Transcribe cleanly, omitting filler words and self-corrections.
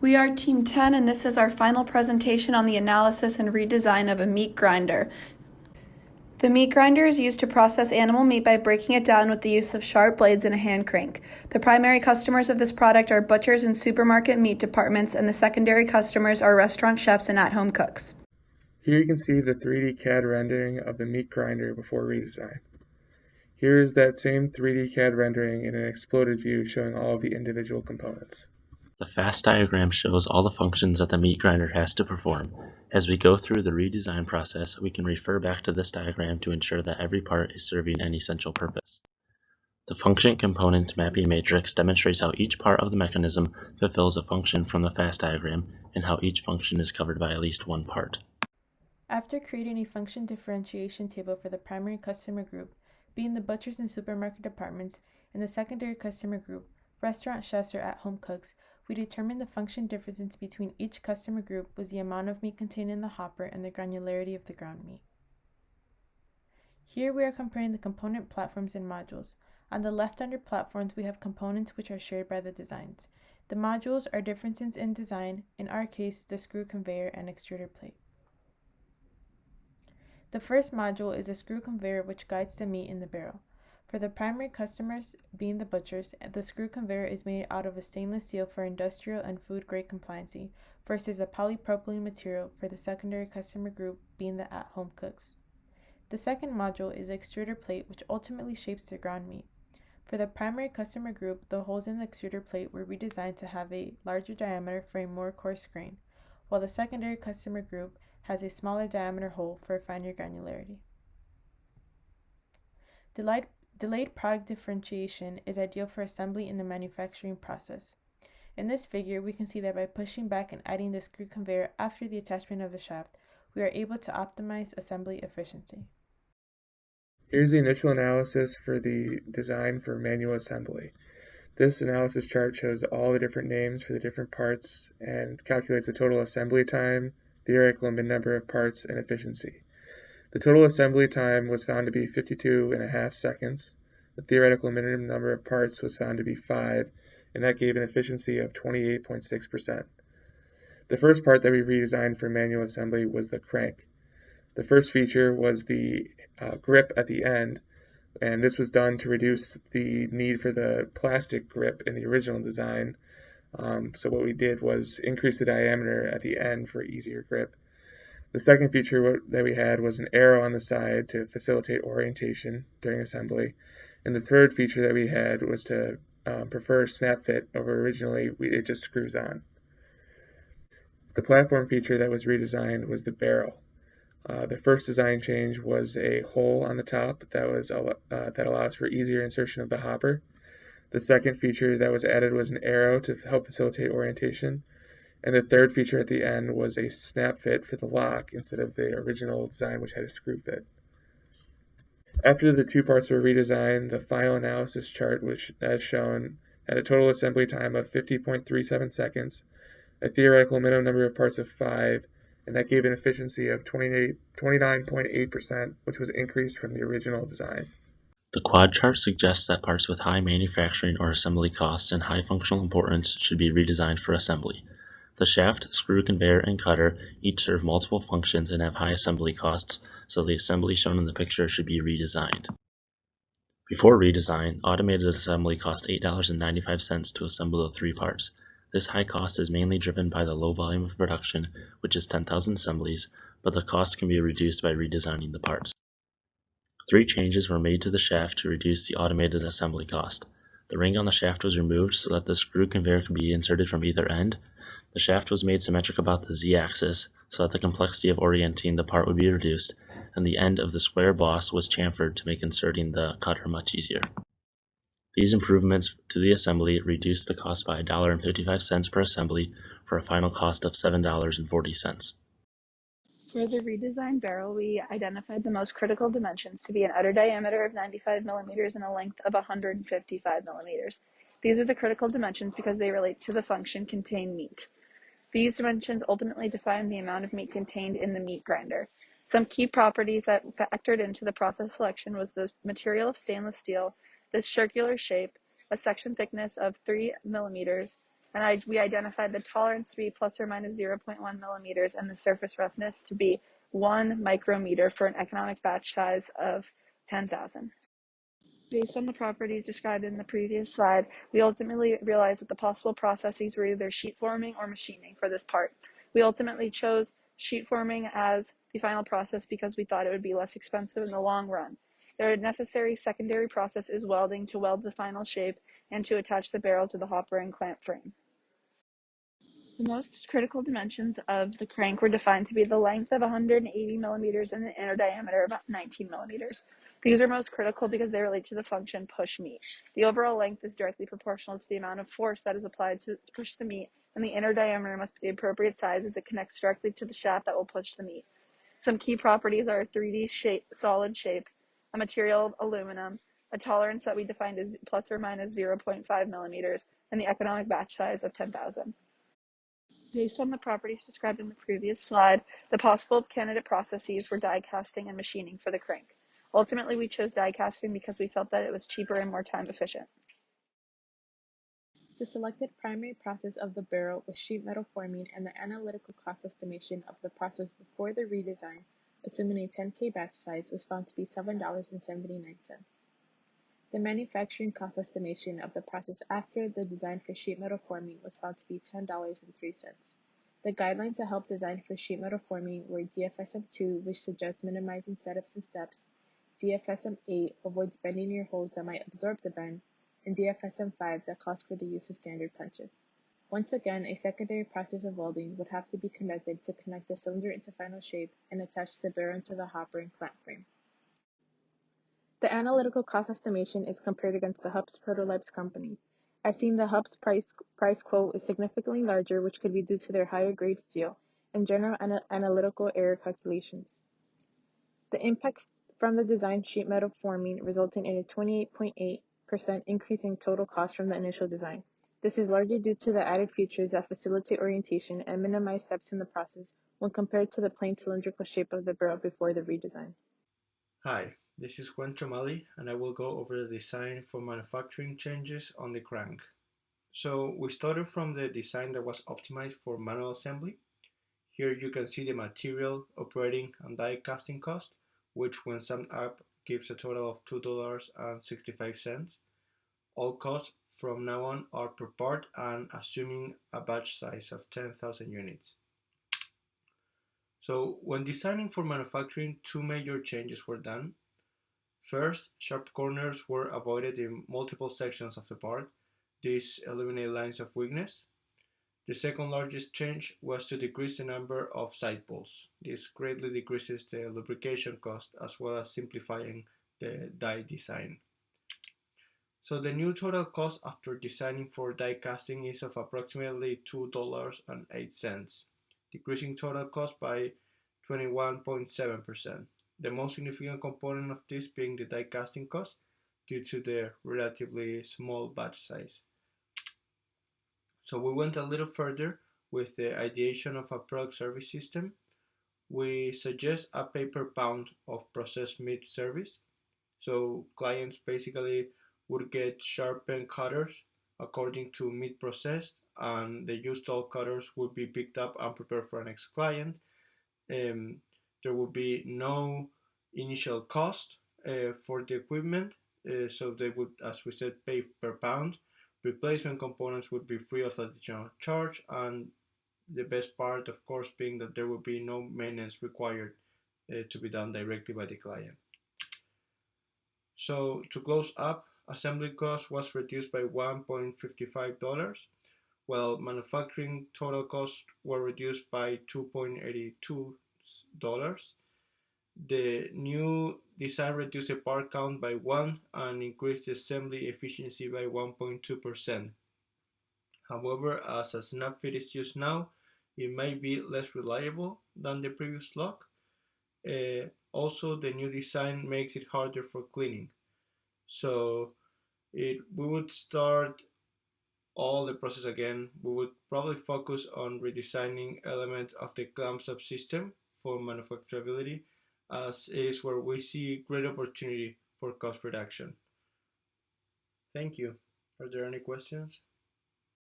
We are Team 10, and this is our final presentation on the analysis and redesign of a meat grinder. The meat grinder is used to process animal meat by breaking it down with the use of sharp blades and a hand crank. The primary customers of this product are butchers and supermarket meat departments, and the secondary customers are restaurant chefs and at-home cooks. Here you can see the 3D CAD rendering of the meat grinder before redesign. Here is that same 3D CAD rendering in an exploded view showing all of the individual components. The FAST diagram shows all the functions that the meat grinder has to perform. As we go through the redesign process, we can refer back to this diagram to ensure that every part is serving an essential purpose. The function component mapping matrix demonstrates how each part of the mechanism fulfills a function from the FAST diagram and how each function is covered by at least one part. After creating a function differentiation table for the primary customer group, being the butchers and supermarket departments, and the secondary customer group, restaurant chefs or at-home cooks, we determined the function difference between each customer group was the amount of meat contained in the hopper and the granularity of the ground meat. Here we are comparing the component platforms and modules. On the left under platforms, we have components which are shared by the designs. The modules are differences in design, in our case, the screw conveyor and extruder plate. The first module is a screw conveyor which guides the meat in the barrel. For the primary customers, being the butchers, the screw conveyor is made out of a stainless steel for industrial and food grade compliancy versus a polypropylene material for the secondary customer group, being the at-home cooks. The second module is the extruder plate, which ultimately shapes the ground meat. For the primary customer group, the holes in the extruder plate were redesigned to have a larger diameter for a more coarse grain, while the secondary customer group has a smaller diameter hole for a finer granularity. Delayed product differentiation is ideal for assembly in the manufacturing process. In this figure, we can see that by pushing back and adding the screw conveyor after the attachment of the shaft, we are able to optimize assembly efficiency. Here's the initial analysis for the design for manual assembly. This analysis chart shows all the different names for the different parts and calculates the total assembly time, theoretical number of parts, and efficiency. The total assembly time was found to be 52.5 seconds. The theoretical minimum number of parts was found to be 5, and that gave an efficiency of 28.6%. The first part that we redesigned for manual assembly was the crank. The first feature was the grip at the end, and this was done to reduce the need for the plastic grip in the original design. So what we did was increase the diameter at the end for easier grip. The second feature that we had was an arrow on the side to facilitate orientation during assembly. And the third feature that we had was to prefer snap fit over originally it just screws on. The platform feature that was redesigned was the barrel. The first design change was a hole on the top that allows for easier insertion of the hopper. The second feature that was added was an arrow to help facilitate orientation. And the third feature at the end was a snap fit for the lock instead of the original design, which had a screw fit. After the two parts were redesigned, the final analysis chart, which as shown, had a total assembly time of 50.37 seconds, a theoretical minimum number of parts of 5, and that gave an efficiency of 29.8%, which was increased from the original design. The quad chart suggests that parts with high manufacturing or assembly costs and high functional importance should be redesigned for assembly. The shaft, screw conveyor, and cutter each serve multiple functions and have high assembly costs, so the assembly shown in the picture should be redesigned. Before redesign, automated assembly cost $8.95 to assemble the three parts. This high cost is mainly driven by the low volume of production, which is 10,000 assemblies, but the cost can be reduced by redesigning the parts. 3 changes were made to the shaft to reduce the automated assembly cost. The ring on the shaft was removed so that the screw conveyor could be inserted from either end. The shaft was made symmetric about the Z-axis so that the complexity of orienting the part would be reduced, and the end of the square boss was chamfered to make inserting the cutter much easier. These improvements to the assembly reduced the cost by $1.55 per assembly for a final cost of $7.40. For the redesigned barrel, we identified the most critical dimensions to be an outer diameter of 95 millimeters and a length of 155 millimeters. These are the critical dimensions because they relate to the function contain meat. These dimensions ultimately define the amount of meat contained in the meat grinder. Some key properties that factored into the process selection was the material of stainless steel, the circular shape, a section thickness of 3 millimeters, and we identified the tolerance to be plus or minus 0.1 millimeters and the surface roughness to be 1 micrometer for an economic batch size of 10,000. Based on the properties described in the previous slide, we ultimately realized that the possible processes were either sheet forming or machining for this part. We ultimately chose sheet forming as the final process because we thought it would be less expensive in the long run. The necessary secondary process is welding to weld the final shape and to attach the barrel to the hopper and clamp frame. The most critical dimensions of the crank were defined to be the length of 180 millimeters and the inner diameter of 19 millimeters. These are most critical because they relate to the function push meat. The overall length is directly proportional to the amount of force that is applied to push the meat, and the inner diameter must be the appropriate size as it connects directly to the shaft that will push the meat. Some key properties are 3D shape, solid shape, a material of aluminum, a tolerance that we defined as plus or minus 0.5 millimeters, and the economic batch size of 10,000. Based on the properties described in the previous slide, the possible candidate processes were die casting and machining for the crank. Ultimately, we chose die casting because we felt that it was cheaper and more time efficient. The selected primary process of the barrel was sheet metal forming, and the analytical cost estimation of the process before the redesign, assuming a 10K batch size, was found to be $7.79. The manufacturing cost estimation of the process after the design for sheet metal forming was found to be $10.03. The guidelines that help design for sheet metal forming were DfM-2, which suggests minimizing setups and steps, DfM-8 avoids bending near holes that might absorb the bend, and DfM-5 that calls for the use of standard punches. Once again, a secondary process of welding would have to be conducted to connect the cylinder into final shape and attach the barrel into the hopper and clamp frame. The analytical cost estimation is compared against the Hubs Prototypes company. As seen, the Hubs price quote is significantly larger, which could be due to their higher grade steel and general analytical error calculations. The impact from the design sheet metal forming resulted in a 28.8% increase in total cost from the initial design. This is largely due to the added features that facilitate orientation and minimize steps in the process when compared to the plain cylindrical shape of the barrel before the redesign. Hi, this is Juan Chamali, and I will go over the design for manufacturing changes on the crank. So we started from the design that was optimized for manual assembly. Here you can see the material, operating, and die casting cost, which when summed up gives a total of $2.65. All costs from now on are per part and assuming a batch size of 10,000 units. So when designing for manufacturing, two major changes were done. First, sharp corners were avoided in multiple sections of the part. This eliminated lines of weakness. The second largest change was to decrease the number of side bolts. This greatly decreases the lubrication cost as well as simplifying the die design. So the new total cost after designing for die casting is of approximately $2.08, decreasing total cost by 21.7%. The most significant component of this being the die casting cost due to the relatively small batch size. So we went a little further with the ideation of a product service system. We suggest a pay per pound of processed meat service. So clients basically would get sharpened cutters according to meat processed, and the used all cutters would be picked up and prepared for an next client. There will be no initial cost for the equipment, so they would, as we said, pay per pound. Replacement components would be free of additional charge, and the best part, of course, being that there will be no maintenance required to be done directly by the client. So to close up, assembly cost was reduced by $1.55, while manufacturing total costs were reduced by $2.82. The new design reduced the part count by 1 and increased the assembly efficiency by 1.2%. However, as a snap fit is used now, it may be less reliable than the previous lock. Also, the new design makes it harder for cleaning. So we would start all the process again. We would probably focus on redesigning elements of the clamp subsystem for manufacturability, as it is where we see great opportunity for cost reduction. Thank you. Are there any questions?